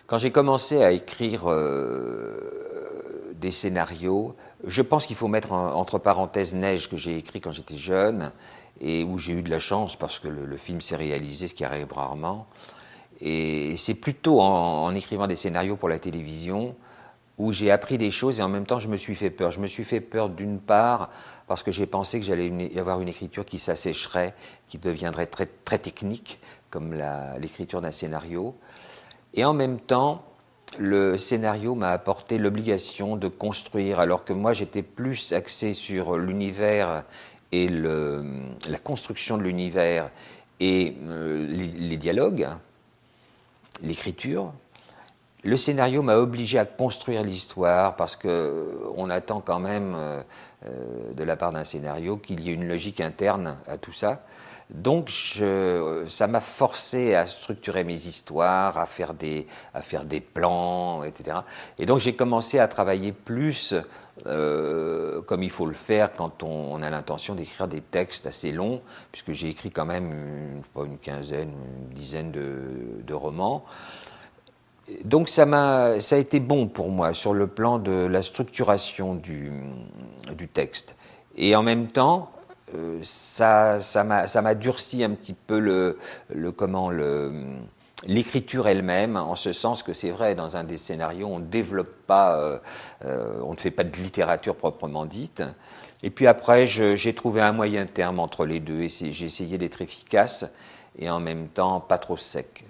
Quand j'ai commencé à écrire des scénarios, je pense qu'il faut mettre entre parenthèses Neige que j'ai écrit quand j'étais jeune et où j'ai eu de la chance parce que le film s'est réalisé, ce qui arrive rarement. Et c'est plutôt en écrivant des scénarios pour la télévision où j'ai appris des choses et en même temps je me suis fait peur. Je me suis fait peur d'une part parce que j'ai pensé que j'allais y avoir une écriture qui s'assécherait, qui deviendrait très, très technique, comme l'écriture d'un scénario. Et en même temps, le scénario m'a apporté l'obligation de construire, alors que moi j'étais plus axé sur l'univers et la construction de l'univers et les dialogues, l'écriture. Le scénario m'a obligé à construire l'histoire parce qu'on attend quand même de la part d'un scénario qu'il y ait une logique interne à tout ça. Donc ça m'a forcé à structurer mes histoires, à faire des plans, etc. Et donc j'ai commencé à travailler plus comme il faut le faire quand on a l'intention d'écrire des textes assez longs, puisque j'ai écrit quand même une quinzaine, une dizaine de romans. Donc ça a été bon pour moi sur le plan de la structuration du texte. Et en même temps, ça m'a durci un petit peu l'écriture elle-même, en ce sens que c'est vrai, dans un des scénarios, on ne développe pas, on ne fait pas de littérature proprement dite. Et puis après, j'ai trouvé un moyen terme entre les deux, et j'ai essayé d'être efficace et en même temps pas trop sec.